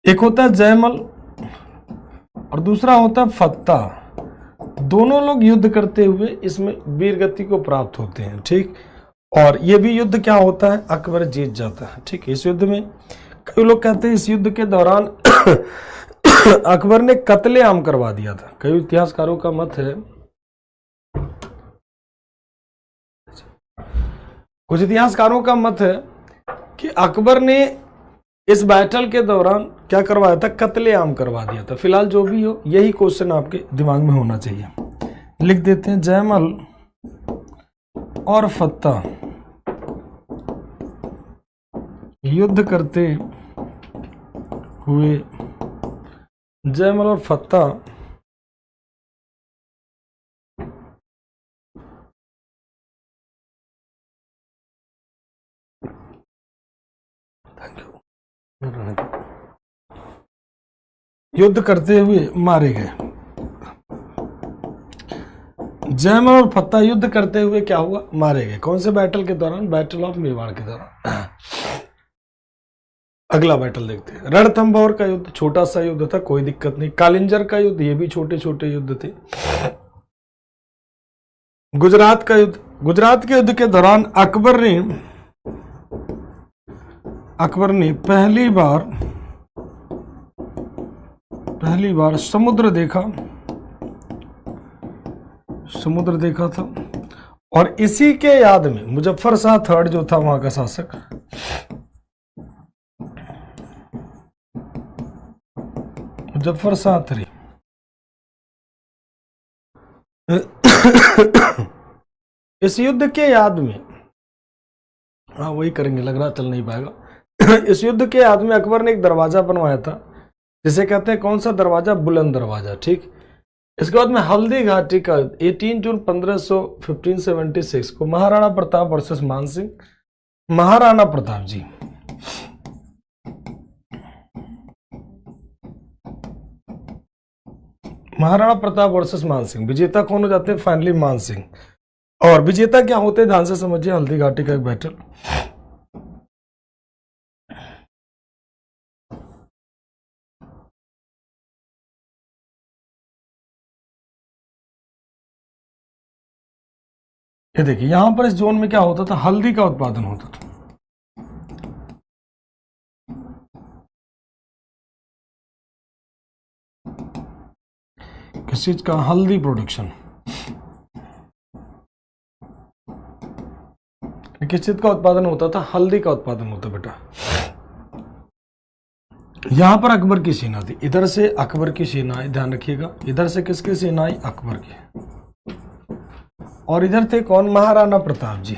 एक होता है जयमल और दूसरा होता है फत्ता। दोनों लोग युद्ध करते हुए इसमें वीरगति को प्राप्त होते हैं, ठीक। और ये भी युद्ध क्या होता है, अकबर जीत जाता है, ठीक। इस युद्ध में कई लोग कहते हैं इस युद्ध के दौरान अकबर ने कत्लेआम करवा दिया था। कई इतिहासकारों का मत है, कुछ इतिहासकारों का मत है कि अकबर ने इस बैटल के दौरान क्या करवाया था, कत्लेआम करवा दिया था। फिलहाल जो भी हो, यही क्वेश्चन आपके दिमाग में होना चाहिए। लिख देते हैं जयमल और फत्ता युद्ध करते हुए, जयमल और फत्ता युद्ध करते हुए मारे गए। जयमल और फत्ता युद्ध करते हुए क्या हुआ, मारे गए। कौन से बैटल के दौरान, बैटल ऑफ मेवाड़ के दौरान। अगला बैटल देखते हैं, रणथंभौर का युद्ध, छोटा सा युद्ध था, कोई दिक्कत नहीं। कालिंजर का युद्ध, ये भी छोटे छोटे युद्ध थे। गुजरात का युद्ध, गुजरात के युद्ध के दौरान अकबर ने पहली बार समुद्र देखा था। और इसी के याद में मुजफ्फर शाह थर्ड जो था वहां का शासक, मुजफ्फर शाह थ्री, इस युद्ध के याद में, हाँ वही करेंगे, लग रहा चल नहीं पाएगा। इस युद्ध के याद में अकबर ने एक दरवाजा बनवाया था, जिसे कहते हैं कौन सा दरवाजा, बुलंद दरवाजा, ठीक। इसके बाद में हल्दी घाटी का 18 जून 1576 को महाराणा प्रताप वर्सेस मान सिंह। महाराणा प्रताप जी, महाराणा प्रताप वर्सेस मान सिंह, विजेता कौन हो जाते हैं? फाइनली मान सिंह। और विजेता क्या होते हैं ध्यान से समझिए, हल्दी घाटी का एक बैटल। ये देखिए यहां पर इस जोन में क्या होता था, हल्दी का उत्पादन होता था। किस चीज का? हल्दी प्रोडक्शन। किस चीज का उत्पादन होता था? हल्दी का उत्पादन होता बेटा। यहां पर अकबर की सेना थी, इधर से अकबर की सेना, ध्यान रखिएगा, इधर से किसकी सेना आई? अकबर की। और इधर थे कौन? महाराणा प्रताप जी।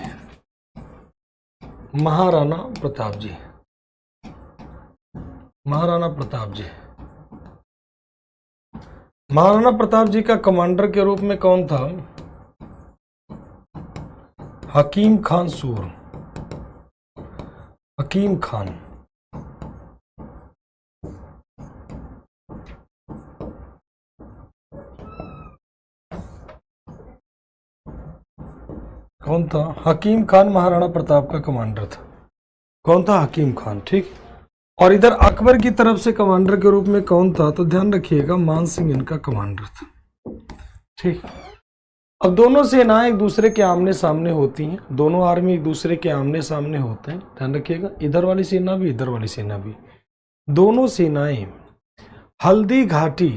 महाराणा प्रताप जी, महाराणा प्रताप जी। महाराणा प्रताप जी का कमांडर के रूप में कौन था? हकीम खान सूर। हकीम खान। कौन था? हकीम खान महाराणा प्रताप का कमांडर था। कौन था? हकीम खान। ठीक। और इधर अकबर की तरफ से कमांडर के रूप में कौन था? तो ध्यान रखिएगा, मान सिंह इनका कमांडर था। ठीक। अब दोनों सेनाएं एक दूसरे के आमने सामने होती हैं, दोनों आर्मी एक दूसरे के आमने सामने होते हैं। ध्यान रखिएगा, इधर वाली सेना भी, इधर वाली सेना भी, दोनों सेनाएं हल्दी घाटी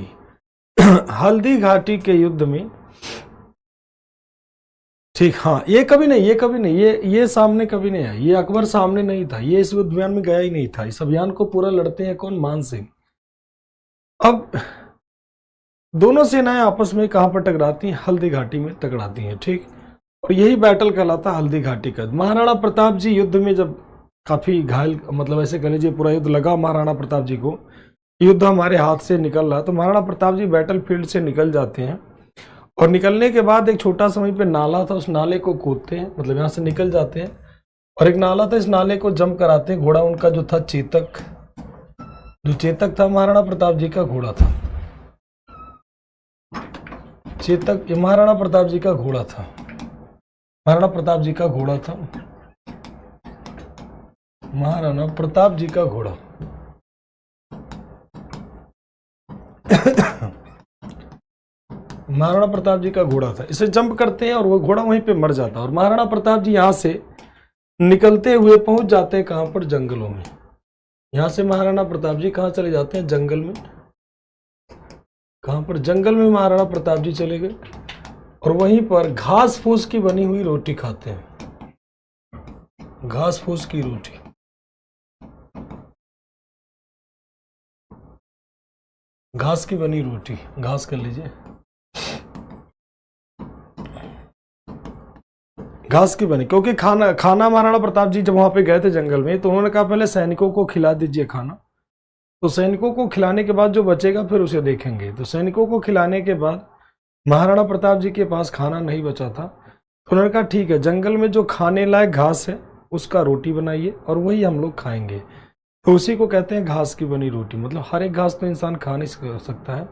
हल्दी घाटी के युद्ध में। ठीक। हाँ, ये कभी नहीं, ये कभी नहीं, ये सामने कभी नहीं आया, ये अकबर सामने नहीं था, ये इस अभियान में गया ही नहीं था। इस अभियान को पूरा लड़ते हैं कौन? मान सिंह। अब दोनों सेनाएं आपस में कहां पर टकराती हैं? हल्दी घाटी में टकराती हैं। ठीक। और यही बैटल कहलाता हल्दी घाटी का। महाराणा प्रताप जी युद्ध में जब काफी घायल, मतलब ऐसे कह लीजिए पूरा युद्ध लगा महाराणा प्रताप जी को, युद्ध हमारे हाथ से निकल रहा, तो महाराणा प्रताप जी बैटल फील्ड से निकल जाते हैं। और निकलने के बाद एक छोटा सा वहीं पे नाला था, उस नाले को कूदते हैं, मतलब यहाँ से निकल जाते हैं। और एक नाला था, इस नाले को जंप कराते हैं। घोड़ा उनका जो था चेतक, जो चेतक था महाराणा प्रताप जी का घोड़ा था। चेतक ये महाराणा प्रताप जी का घोड़ा था। महाराणा प्रताप जी का घोड़ा था। महाराणा प्रताप जी का घोड़ा महाराणा प्रताप जी का घोड़ा था। इसे जंप करते हैं और वो घोड़ा वहीं पे मर जाता है। और महाराणा प्रताप जी यहां से निकलते हुए पहुंच जाते हैं कहां पर? जंगलों में। यहां से महाराणा प्रताप जी कहां चले जाते हैं? जंगल में। कहां पर? जंगल में महाराणा प्रताप जी चले गए और वहीं पर घास फूस की बनी हुई रोटी खाते हैं। घास फूस की रोटी। घास की बनी रोटी, घास कर लीजिए, घास की बनी। क्योंकि खाना महाराणा प्रताप जी जब वहां पे गए थे जंगल में, तो उन्होंने कहा पहले सैनिकों को खिला दीजिए खाना। तो सैनिकों को खिलाने के बाद जो बचेगा फिर उसे देखेंगे। तो सैनिकों को खिलाने के बाद महाराणा प्रताप जी के पास खाना नहीं बचा था, तो उन्होंने कहा ठीक है, जंगल में जो खाने लायक घास है उसका रोटी बनाइए और वही हम लोग खाएंगे। तो उसी को कहते हैं घास की बनी रोटी। मतलब हर एक घास तो इंसान खा नहीं सकता है।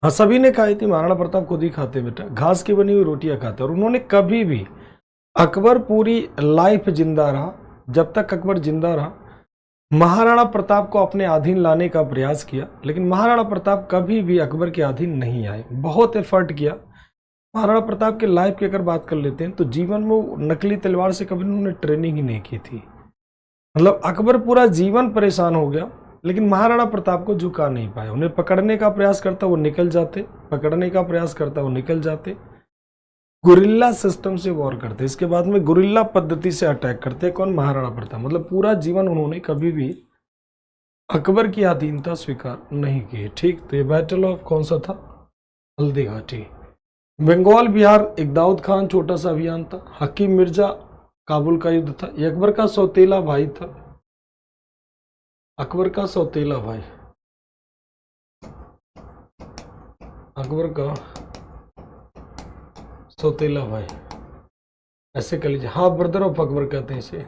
हाँ, सभी ने खाई थी, महाराणा प्रताप खुद ही खाते बेटा, घास की बनी हुई रोटियां खाते। और उन्होंने कभी भी, अकबर पूरी लाइफ जिंदा रहा, जब तक अकबर जिंदा रहा, महाराणा प्रताप को अपने अधीन लाने का प्रयास किया, लेकिन महाराणा प्रताप कभी भी अकबर के अधीन नहीं आए। बहुत एफर्ट किया। महाराणा प्रताप के लाइफ की अगर बात कर लेते हैं तो जीवन में वो नकली तलवार से कभी उन्होंने ट्रेनिंग ही नहीं की थी। मतलब अकबर पूरा जीवन परेशान हो गया, लेकिन महाराणा प्रताप को झुका नहीं पाए। उन्हें पकड़ने का प्रयास करता वो निकल जाते, पकड़ने का प्रयास करता वो निकल जाते। गुरिल्ला सिस्टम से वॉर करते, इसके बाद में गुरिल्ला पद्धति से अटैक करते। कौन? महाराणा प्रताप। मतलब पूरा जीवन उन्होंने कभी भी अकबर की अधीनता स्वीकार नहीं की। ठीक। तो ये बैटल ऑफ कौन सा था? हल्दी घाटी। बंगाल बिहार एक दाऊद खान छोटा सा अभियान था। हकीम मिर्जा काबुल का युद्ध था। ये अकबर का सौतेला भाई था, अकबर का सौतेला भाई। अकबर का सौतेला भाई, ऐसे कर लीजिए, हाफ ब्रदर ऑफ अकबर कहते हैं इसे,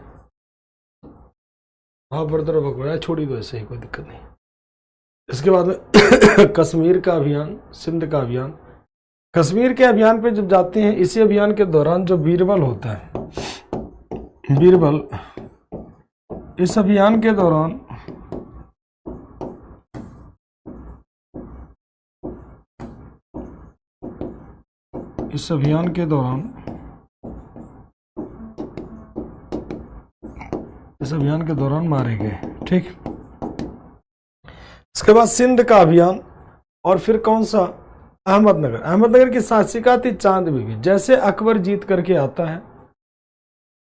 हाफ ब्रदर ऑफ अकबर, छोड़ी दो ऐसे ही, कोई दिक्कत नहीं। इसके बाद में कश्मीर का अभियान, सिंध का अभियान। कश्मीर के अभियान पे जब जाते हैं, इसी अभियान के दौरान जो बीरबल होता है, बीरबल, इस अभियान के दौरान इस अभियान के दौरान मारे गए, ठीक। इसके बाद सिंध का अभियान, और फिर कौन सा, अहमदनगर। अहमदनगर की शासिका थी चांद बीबी। जैसे अकबर जीत करके आता है,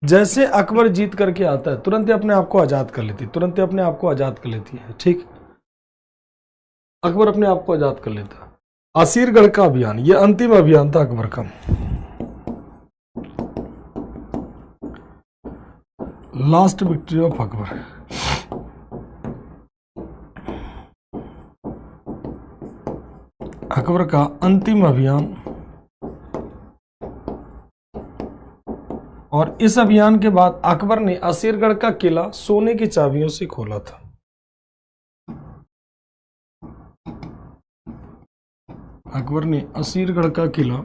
जैसे अकबर जीत करके आता है, तुरंत ही अपने आप को आजाद कर लेती, तुरंत ही अपने आप को आजाद कर लेती है, ठीक। अकबर अपने आप को आजाद कर लेता। असीरगढ़ का अभियान, यह अंतिम अभियान था अकबर का, last victory of Akbar. Akbar का अंतिम अभियान, और इस अभियान के बाद अकबर ने असीरगढ़ का किला सोने की चाबियों से खोला था। अकबर ने असीरगढ़ का किला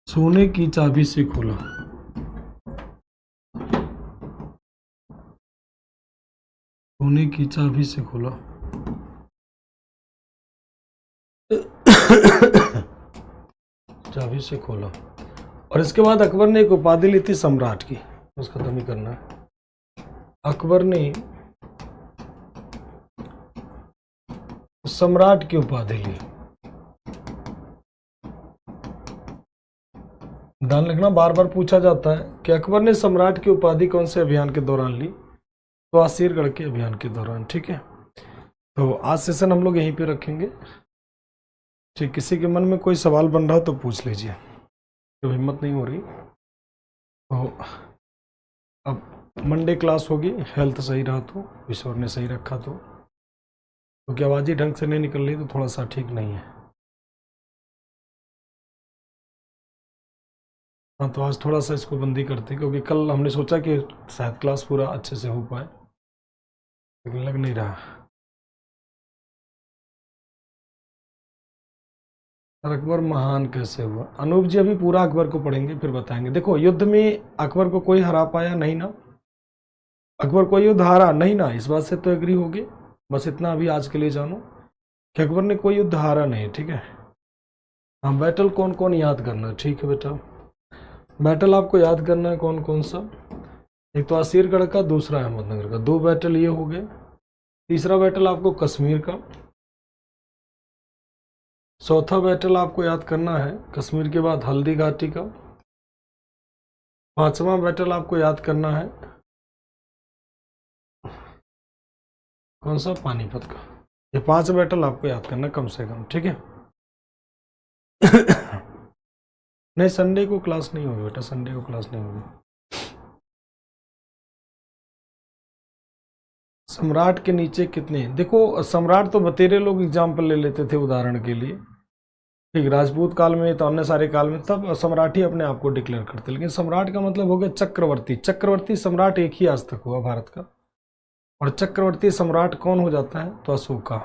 सोने की चाबी से खोला। सोने की चाबी से खोला। चाबी से खोला। और इसके बाद अकबर ने एक उपाधि ली थी सम्राट की, उसका खत्म ही करना है। अकबर ने सम्राट की उपाधि ली। ध्यान रखना, बार बार पूछा जाता है कि अकबर ने सम्राट की उपाधि कौन से अभियान के दौरान ली, तो असीरगढ़ के अभियान के दौरान, ठीक है। तो आज सेशन हम लोग यहीं पे रखेंगे, ठीक। किसी के मन में कोई सवाल बन रहा तो पूछ लीजिए, तो हिम्मत नहीं हो रही। तो अब मंडे क्लास होगी, हेल्थ सही रहा तो, ईश्वर ने सही रखा तो, क्योंकि आवाज़ ही ढंग से नहीं निकल रही तो थोड़ा सा ठीक नहीं है। हाँ, तो आज थोड़ा सा इसको बंदी करते हैं, क्योंकि कल हमने सोचा कि शायद क्लास पूरा अच्छे से हो पाए, लेकिन लग नहीं रहा। अकबर महान कैसे हुआ, अनूप जी अभी पूरा अकबर को पढ़ेंगे फिर बताएंगे। देखो, युद्ध में अकबर को कोई हरा पाया नहीं ना, अकबर कोई युद्ध हारा नहीं ना, इस बात से तो एग्री होगी। बस इतना अभी आज के लिए जानो कि अकबर ने कोई युद्ध हारा नहीं, ठीक है। हाँ, बैटल कौन कौन याद करना है, ठीक है बेटा। बैटल आपको याद करना है कौन कौन सा, एक तो असीरगढ़ का, दूसरा अहमदनगर का, 2 बैटल ये हो गए। तीसरा बैटल आपको कश्मीर का। चौथा बैटल आपको याद करना है कश्मीर के बाद हल्दी घाटी का। 5वां बैटल आपको याद करना है कौन सा, पानीपत का। ये 5 बैटल आपको याद करना कम से कम, ठीक है। नहीं, संडे को क्लास नहीं होगी बेटा, संडे को क्लास नहीं होगी। सम्राट के नीचे कितने, देखो सम्राट तो बतेरे लोग एग्जाम्पल ले लेते थे उदाहरण के लिए, ठीक। राजपूत काल में तो अन्य सारे काल में तब सम्राट ही अपने आप को डिक्लेयर करते, लेकिन सम्राट का मतलब हो गया चक्रवर्ती। चक्रवर्ती सम्राट एक ही आज तक हुआ भारत का, और चक्रवर्ती सम्राट कौन हो जाता है, तो अशोका।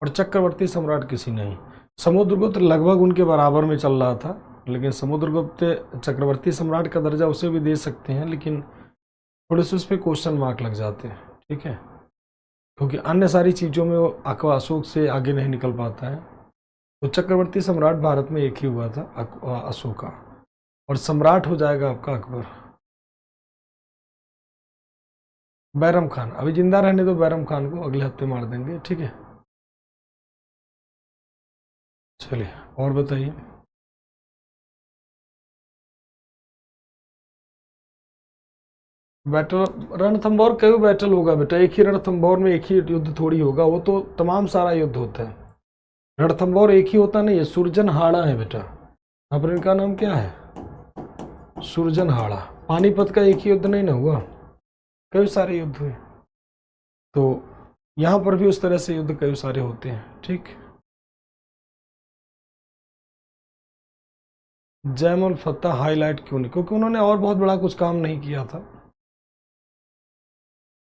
और चक्रवर्ती सम्राट किसी नहीं। समुद्रगुप्त लगभग उनके बराबर में चल रहा था, लेकिन समुद्रगुप्त चक्रवर्ती सम्राट का दर्जा उसे भी दे सकते हैं, लेकिन थोड़े से उस पर क्वेश्चन मार्क लग जाते हैं, ठीक है, क्योंकि अन्य सारी चीज़ों में वो अशोक से आगे नहीं निकल पाता है। तो चक्रवर्ती सम्राट भारत में एक ही हुआ था, अशोका, और सम्राट हो जाएगा आपका अकबर। बैरम खान अभी जिंदा रहने दो, बैरम खान को अगले हफ्ते मार देंगे, ठीक है। चलिए और बताइए। बैटल रणथंभौर कई बैटल होगा बेटा, एक ही रणथंभौर में एक ही युद्ध थोड़ी होगा, वो तो तमाम सारा युद्ध होता है। रणथंभौर एक ही होता नहीं है, सुरजनहाड़ा है बेटा। यहाँ पर इनका नाम क्या है, सुरजनहाड़ा। पानीपत का एक ही युद्ध नहीं ना हुआ, कई सारे युद्ध हुए। तो यहाँ पर भी उस तरह से युद्ध कई सारे होते हैं, ठीक। जैमुल फत्ता हाईलाइट क्यों नहीं, क्योंकि उन्होंने और बहुत बड़ा कुछ काम नहीं किया था।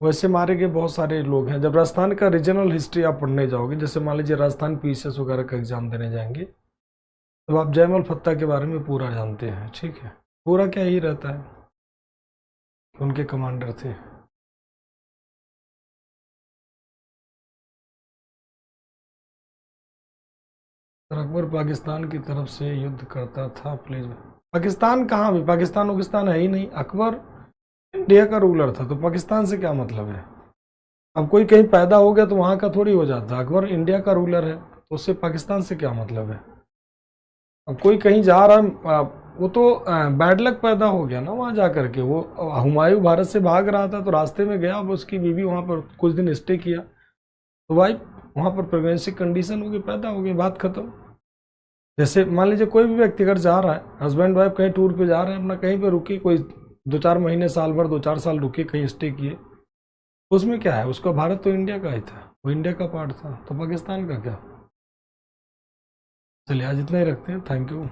वैसे मारे गए बहुत सारे लोग हैं। जब राजस्थान का रीजनल हिस्ट्री आप पढ़ने जाओगे, जैसे मान लीजिए राजस्थान पीसीएस वगैरह का एग्जाम देने जाएंगे, तो आप जयमल फत्ता के बारे में पूरा जानते हैं, ठीक है। पूरा क्या ही रहता है, उनके कमांडर थे। अकबर पाकिस्तान की तरफ से युद्ध करता था, प्लीज। पाकिस्तान कहाँ भी, पाकिस्तान उगिस्तान है ही नहीं। अकबर इंडिया का रूलर था, तो पाकिस्तान से क्या मतलब है। अब कोई कहीं पैदा हो गया तो वहां का थोड़ी हो जाता। अकबर इंडिया का रूलर है, तो उससे पाकिस्तान से क्या मतलब है। अब कोई कहीं जा रहा है, वो तो बैड लक पैदा हो गया ना वहां जा करके। वो हुमायूं भारत से भाग रहा था, तो रास्ते में गया, अब उसकी बीवी वहां पर कुछ दिन स्टे किया, तो वाइफ वहां पर प्रेगनेंसी कंडीशन हो गई, पैदा हो गई, बात खत्म। जैसे मान लीजिए कोई भी व्यक्ति अगर जा रहा है, हस्बैंड वाइफ कहीं टूर पे जा रहे हैं, अपना कहीं पे रुकी, कोई 2-4 महीने, साल भर, 2-4 साल रुके, कहीं स्टे किए, उसमें क्या है, उसका भारत तो इंडिया का ही था, वो इंडिया का पार्ट था, तो पाकिस्तान का क्या। चलिए आज इतना ही रखते हैं, थैंक यू।